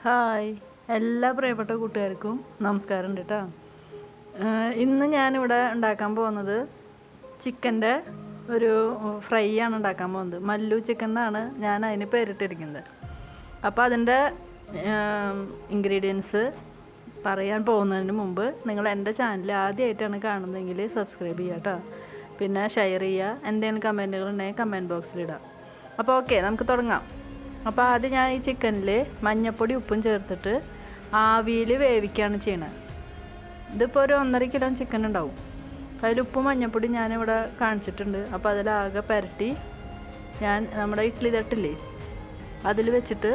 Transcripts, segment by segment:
Hi എല്ലാ പ്രിയപ്പെട്ട കൂട്ടുകാർക്കും നമസ്കാരം ഉണ്ട് കേട്ടോ. ഇന്ന് ഞാനിവിടെ ഉണ്ടാക്കാൻ പോകുന്നത് ചിക്കൻ്റെ ഒരു ഫ്രൈ ആണ് ഉണ്ടാക്കാൻ പോകുന്നത്. മല്ലു ചിക്കൻ എന്നാണ് ഞാൻ അതിന് പേരിട്ടിരിക്കുന്നത്. അപ്പോൾ അതിൻ്റെ ഇൻഗ്രീഡിയൻസ് പറയാൻ പോകുന്നതിന് മുമ്പ് നിങ്ങൾ എൻ്റെ ചാനൽ ആദ്യമായിട്ടാണ് കാണുന്നതെങ്കിൽ സബ്സ്ക്രൈബ് ചെയ്യുക കേട്ടോ. പിന്നെ ഷെയർ ചെയ്യുക, എന്തെങ്കിലും കമൻറ്റുകളുണ്ടെങ്കിൽ കമൻറ്റ് ബോക്സിലിടാം. അപ്പോൾ ഓക്കെ, നമുക്ക് തുടങ്ങാം. അപ്പോൾ ആദ്യം ഞാൻ ഈ ചിക്കനിൽ മഞ്ഞൾപ്പൊടി ഉപ്പും ചേർത്തിട്ട് ആവിയിൽ വേവിക്കുകയാണ് ചെയ്യണത്. ഇതിപ്പോൾ ഒരു 1.5 കിലോ ചിക്കൻ ഉണ്ടാവും. അപ്പോൾ അതിൽ ഉപ്പും മഞ്ഞൾപ്പൊടി ഞാനിവിടെ കാണിച്ചിട്ടുണ്ട്. അപ്പോൾ അതിലാകെ പുരട്ടി ഞാൻ നമ്മുടെ ഇഡ്ഡലി തട്ടില്ലേ അതിൽ വെച്ചിട്ട്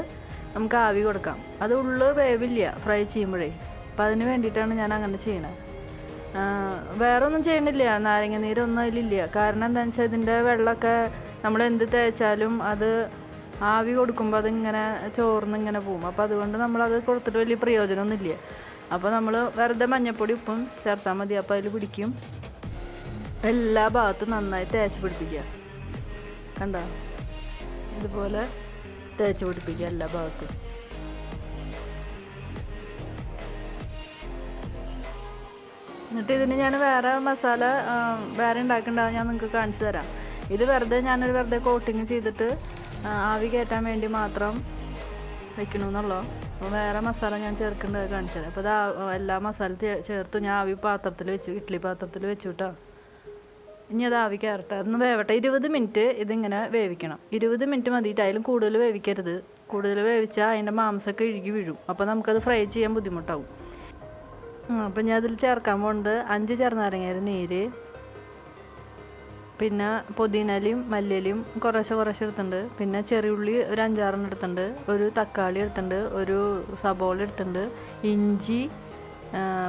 നമുക്ക് ആവി കൊടുക്കാം. അത് ഉള്ളു വേവില്ല ഫ്രൈ ചെയ്യുമ്പോഴേ. അപ്പോൾ അതിന് വേണ്ടിയിട്ടാണ് ഞാൻ അങ്ങനെ ചെയ്യണത്. വേറെ ഒന്നും ചെയ്യണില്ല, നാരങ്ങ നീരൊന്നും അതിലില്ല. കാരണം എന്താണെന്ന് വെച്ചാൽ ഇതിൻ്റെ വെള്ളമൊക്കെ നമ്മൾ എന്ത് തേച്ചാലും അത് ആവി കൊടുക്കുമ്പോൾ അതിങ്ങനെ ചോർന്നിങ്ങനെ പോവും. അപ്പോൾ അതുകൊണ്ട് നമ്മളത് കൊടുത്തിട്ട് വലിയ പ്രയോജനമൊന്നുമില്ല. അപ്പോൾ നമ്മൾ വെറുതെ മഞ്ഞൾപ്പൊടി ഉപ്പും ചേർത്താൽ മതി. അപ്പോൾ അതിൽ പിടിക്കും. എല്ലാ ഭാഗത്തും നന്നായി തേച്ച് പിടിപ്പിക്കുക. കണ്ടോ, ഇതുപോലെ തേച്ച് പിടിപ്പിക്കുക എല്ലാ ഭാഗത്തും. എന്നിട്ട് ഇതിന് ഞാൻ വേറെ മസാല വേറെ ഉണ്ടാക്കേണ്ടത് ഞാൻ നിങ്ങൾക്ക് കാണിച്ചു തരാം. ഇത് ഞാനൊരു കോട്ടിങ് ചെയ്തിട്ട് ആവി കയറ്റാൻ വേണ്ടി മാത്രം വെക്കണമെന്നുള്ളൂ. അപ്പോൾ വേറെ മസാല ഞാൻ ചേർക്കേണ്ടത് കാണിച്ചത്. അപ്പോൾ ഇത് എല്ലാ മസാല ചേർത്തു ഞാൻ ആവി പാത്രത്തിൽ വെച്ചു, ഇഡ്ഡലി പാത്രത്തിൽ വെച്ചു കേട്ടോ. ഇനി അത് ആവി കയറട്ടെ, ഒന്ന് വേവട്ടെ. 20 മിനിറ്റ് ഇതിങ്ങനെ വേവിക്കണം. 20 മിനിറ്റ് മതിയിട്ട്, അതിലും കൂടുതൽ വേവിക്കരുത്. കൂടുതൽ വേവിച്ചാൽ അതിൻ്റെ മാംസമൊക്കെ ഇഴുകി വീഴും. അപ്പോൾ നമുക്കത് ഫ്രൈ ചെയ്യാൻ ബുദ്ധിമുട്ടാവും. അപ്പോൾ ഞാൻ അതിൽ ചേർക്കാൻ പോകുന്നത് 5 ചെറുനാരങ്ങയുടെ നീര്, പിന്നെ പുതിനയിലയും മല്ലിയിലയും കുറേശ്ശെ എടുത്തിട്ടുണ്ട്. പിന്നെ ചെറിയുള്ളി ഒരു 5-6 എടുത്തിട്ടുണ്ട്. ഒരു തക്കാളി എടുത്തിട്ടുണ്ട്. ഒരു സബോള എടുത്തിട്ടുണ്ട്. ഇഞ്ചി,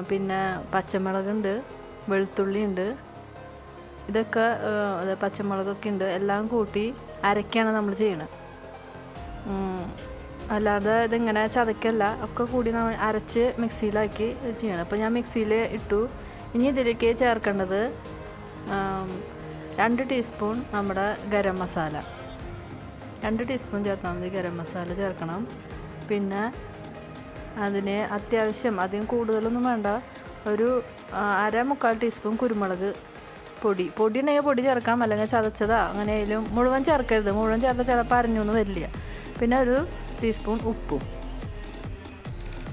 പിന്നെ പച്ചമുളകുണ്ട്, വെളുത്തുള്ളി ഉണ്ട്. ഇതൊക്കെ പച്ചമുളകൊക്കെ ഉണ്ട്. എല്ലാം കൂട്ടി അരയ്ക്കാണ് നമ്മൾ ചെയ്യണത്. അല്ലാതെ ഇതിങ്ങനെ ചതക്കല്ല, ഒക്കെ കൂടി നമ്മൾ അരച്ച് മിക്സിയിലാക്കി ചെയ്യണം. അപ്പോൾ ഞാൻ മിക്സിയിൽ ഇട്ടു. ഇനി ഇതിലേക്ക് ചേർക്കേണ്ടത് 2 ടീസ്പൂൺ നമ്മുടെ ഗരം മസാല. 2 ടീസ്പൂൺ ചേർത്താൽ മതി. ഗരം മസാല ചേർക്കണം. പിന്നെ അതിന് അത്യാവശ്യം അധികം കൂടുതലൊന്നും വേണ്ട, ഒരു 1/4 ടീസ്പൂൺ കുരുമുളക് പൊടി ഉണ്ടെങ്കിൽ പൊടി ചേർക്കാം, അല്ലെങ്കിൽ ചതച്ചതാ അങ്ങനെ ആയാലും. മുഴുവൻ ചേർക്കരുത്, മുഴുവൻ ചേർത്താൽ ചിലപ്പോൾ അരഞ്ഞൊന്നും വരില്ല. പിന്നെ ഒരു ടീസ്പൂൺ ഉപ്പും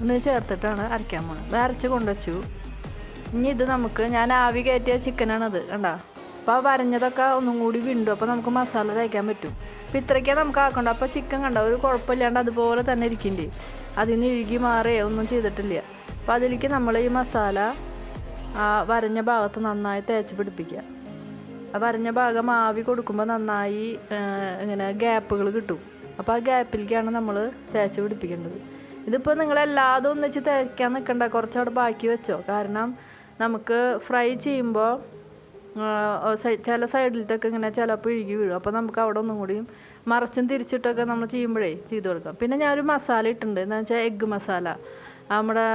ഒന്ന് ചേർത്തിട്ടാണ് അരയ്ക്കാൻ പോകുന്നത്. അരച്ച് കൊണ്ടുവച്ചു. ഇനി ഇത് ഞാൻ ആവി കയറ്റിയ ചിക്കനാണത്, കണ്ടോ. അപ്പോൾ ആ വരഞ്ഞതൊക്കെ ഒന്നും കൂടി വിണ്ടു. അപ്പോൾ നമുക്ക് മസാല തേക്കാൻ പറ്റും. അപ്പോൾ ഇത്രയ്ക്കാണ് നമുക്ക് ആക്കണ്ട. അപ്പോൾ ചിക്കൻ കണ്ടോ, ഒരു കുഴപ്പമില്ലാണ്ട് അതുപോലെ തന്നെ ഇരിക്കുന്നുണ്ട്. അതിൽ നിന്ന് ഇഴുകി മാറുകയോ ഒന്നും ചെയ്തിട്ടില്ല. അപ്പോൾ അതിലേക്ക് നമ്മൾ ഈ മസാല ആ വരഞ്ഞ ഭാഗത്ത് നന്നായി തേച്ച് പിടിപ്പിക്കുക. ആ വരഞ്ഞ ഭാഗം ആവി കൊടുക്കുമ്പോൾ നന്നായി ഇങ്ങനെ ഗ്യാപ്പുകൾ കിട്ടും. അപ്പോൾ ആ ഗ്യാപ്പിലേക്കാണ് നമ്മൾ തേച്ച് പിടിപ്പിക്കേണ്ടത്. ഇതിപ്പോൾ നിങ്ങളെല്ലാതും ഒന്നിച്ച് തേക്കാൻ നിൽക്കണ്ട, കുറച്ചവിടെ ബാക്കി വെച്ചോ. കാരണം നമുക്ക് ഫ്രൈ ചെയ്യുമ്പോൾ ചില സൈഡിലത്തൊക്കെ ഇങ്ങനെ ചിലപ്പോൾ ഇഴുകി വീഴും. അപ്പോൾ നമുക്ക് അവിടെ ഒന്നും കൂടിയും മറച്ചും തിരിച്ചിട്ടൊക്കെ നമ്മൾ ചെയ്യുമ്പോഴേ ചെയ്ത് കൊടുക്കാം. പിന്നെ ഞാനൊരു മസാല ഇട്ടിട്ടുണ്ട്, എന്താണെന്ന് വെച്ചാൽ എഗ്ഗ് മസാല. നമ്മുടെ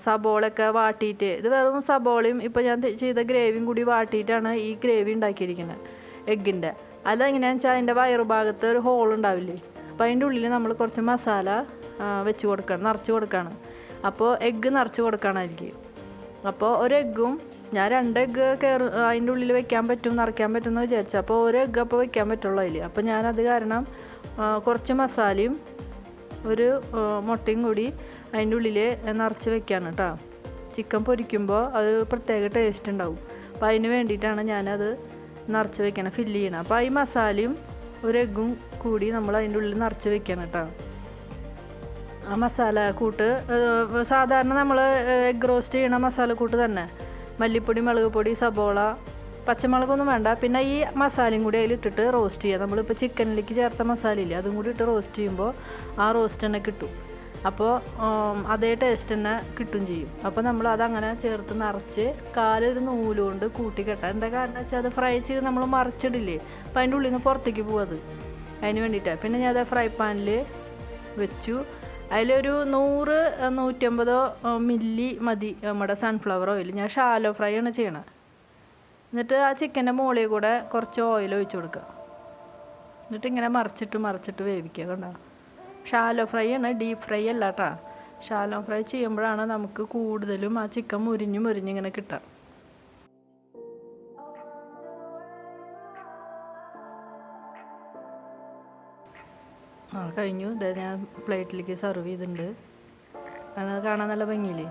സബോളയൊക്കെ വാട്ടിയിട്ട്, ഇത് വെറും സബോളയും ഇപ്പോൾ ഞാൻ ചെയ്ത ഗ്രേവിയും കൂടി വാട്ടിയിട്ടാണ് ഈ ഗ്രേവി ഉണ്ടാക്കിയിരിക്കുന്നത് എഗ്ഗിൻ്റെ. അതെങ്ങനെയാണെന്ന് വെച്ചാൽ അതിൻ്റെ വയറുഭാഗത്ത് ഒരു ഹോൾ ഉണ്ടാവില്ലേ, അപ്പോൾ അതിൻ്റെ ഉള്ളിൽ നമ്മൾ കുറച്ച് മസാല വെച്ച് കൊടുക്കണം, നിറച്ച് കൊടുക്കുകയാണ്. അപ്പോൾ എഗ്ഗ് നിറച്ച് കൊടുക്കുകയാണെങ്കിൽ, അപ്പോൾ ഒരു എഗ്ഗും ഞാൻ 2 എഗ്ഗ് അതിൻ്റെ ഉള്ളിൽ വെക്കാൻ പറ്റും, നിറയ്ക്കാൻ പറ്റും എന്ന് വിചാരിച്ചു. അപ്പോൾ ഒരു എഗ്ഗ് അപ്പോൾ വെക്കാൻ പറ്റുള്ളൂ അതിൽ. അപ്പോൾ ഞാനത് കാരണം കുറച്ച് മസാലയും ഒരു മുട്ടയും കൂടി അതിൻ്റെ ഉള്ളിൽ നിറച്ച് വെക്കുകയാണ് കേട്ടോ. ചിക്കൻ പൊരിക്കുമ്പോൾ അത് പ്രത്യേക ടേസ്റ്റ് ഉണ്ടാവും. അപ്പോൾ അതിന് വേണ്ടിയിട്ടാണ് ഞാനത് നിറച്ച് വെക്കണം, ഫില്ല് ചെയ്യണം. അപ്പോൾ ഈ മസാലയും ഒരു എഗ്ഗും കൂടി നമ്മൾ അതിൻ്റെ ഉള്ളിൽ നിറച്ച് വെക്കണം കേട്ടോ. ആ മസാല കൂട്ട് സാധാരണ നമ്മൾ എഗ് റോസ്റ്റ് ചെയ്യണ മസാല കൂട്ട് തന്നെ, മല്ലിപ്പൊടി, മുളക് പൊടി, സബോള, പച്ചമുളകൊന്നും വേണ്ട. പിന്നെ ഈ മസാലയും കൂടി അതിലിട്ടിട്ട് റോസ്റ്റ് ചെയ്യുക. നമ്മളിപ്പോൾ ചിക്കനിലേക്ക് ചേർത്ത മസാലയില്ലേ, അതും കൂടി ഇട്ട് റോസ്റ്റ് ചെയ്യുമ്പോൾ ആ റോസ്റ്റ് തന്നെ കിട്ടും. അപ്പോൾ അതേ ടേസ്റ്റ് തന്നെ കിട്ടും ചെയ്യും. അപ്പോൾ നമ്മൾ അതങ്ങനെ ചേർത്ത് നിറച്ച് കാലൊരു നൂലുകൊണ്ട് കൂട്ടിക്കെട്ടാം. എന്താ കാരണം വെച്ചാൽ അത് ഫ്രൈ ചെയ്ത് നമ്മൾ മറിച്ചിടില്ലേ, അപ്പോൾ അതിൻ്റെ ഉള്ളിൽ നിന്ന് പുറത്തേക്ക് പോകും. അതിന് വേണ്ടിയിട്ടാണ്. പിന്നെ ഞാൻ അത് ഫ്രൈ പാനിൽ വെച്ചു. അതിലൊരു 100-150 മില്ലി മതി നമ്മുടെ സൺഫ്ലവർ ഓയിൽ. ഞാൻ ഷാലോ ഫ്രൈ ആണ് ചെയ്യണത്. എന്നിട്ട് ആ ചിക്കൻ്റെ മുകളിൽ കൂടെ കുറച്ച് ഓയിൽ ഒഴിച്ച് കൊടുക്കുക. എന്നിട്ട് ഇങ്ങനെ മറിച്ചിട്ട് വേവിക്കുക. കണ്ടോ, ഷാലോ ഫ്രൈ ആണ്, ഡീപ്പ് ഫ്രൈ അല്ല കേട്ടോ. ഷാലോ ഫ്രൈ ചെയ്യുമ്പോഴാണ് നമുക്ക് കൂടുതലും ആ ചിക്കൻ മുരിഞ്ഞിങ്ങനെ കിട്ടുക. കഴിഞ്ഞു. ഇതാ ഞാൻ പ്ലേറ്റിലേക്ക് സെർവ് ചെയ്തിട്ടുണ്ട്. അത് കാണാൻ നല്ല ഭംഗിയില്ലേ,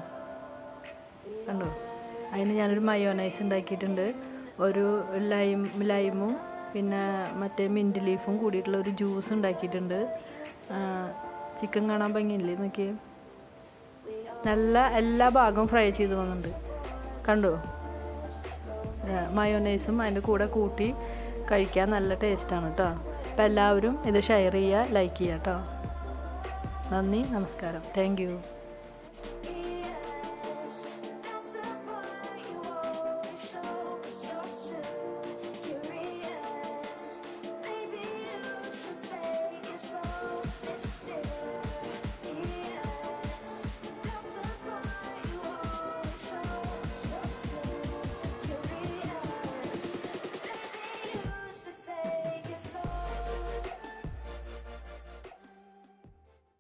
കണ്ടോ? അതിന് ഞാനൊരു മയോനൈസ് ഉണ്ടാക്കിയിട്ടുണ്ട്. ഒരു ലൈമും പിന്നെ മറ്റേ മിൻറ്റ് ലീഫും കൂടിയിട്ടുള്ള ഒരു ജ്യൂസ് ഉണ്ടാക്കിയിട്ടുണ്ട്. ചിക്കൻ കാണാൻ ഭംഗിയില്ലേ, നോക്കിയേ. നല്ല എല്ലാ ഭാഗവും ഫ്രൈ ചെയ്ത് വന്നിട്ടുണ്ട്, കണ്ടോ? മയോനൈസും അതിൻ്റെ കൂടെ കൂട്ടി കഴിക്കാൻ നല്ല ടേസ്റ്റാണ് കേട്ടോ. അപ്പോൾ എല്ലാവരും ഇത് ഷെയർ ചെയ്യുക, ലൈക്ക് ചെയ്യുക കേട്ടോ. നന്ദി, നമസ്കാരം, താങ്ക് യു.